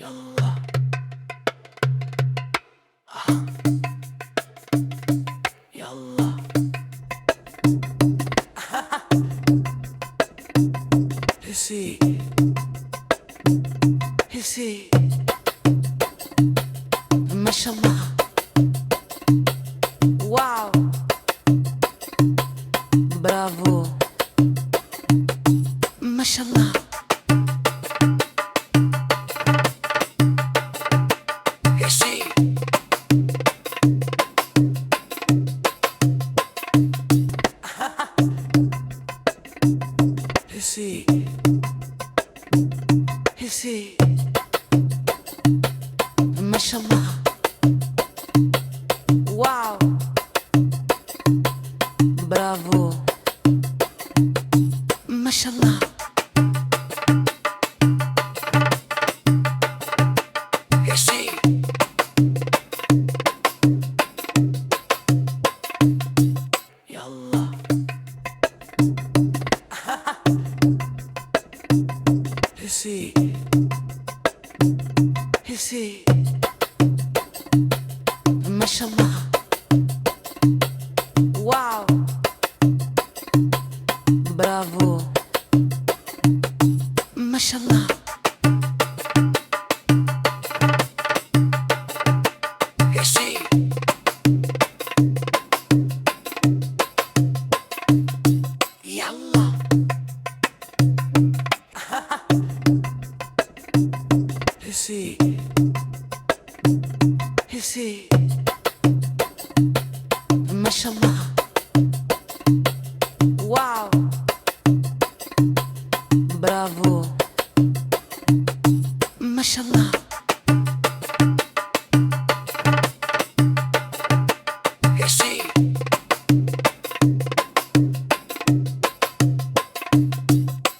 يلا يلا هسي هسي ما شاء الله واو برافو ما شاء الله هسي هسي هسي ما شاء الله واو برافو ما شاء الله هسي يلا هسي هسي ما شاء الله واو برافو ما شاء الله هسي يلا هسي هسي ما شاء الله واو برافو ما شاء الله هسي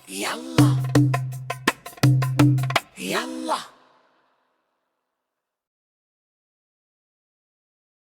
يلا يلا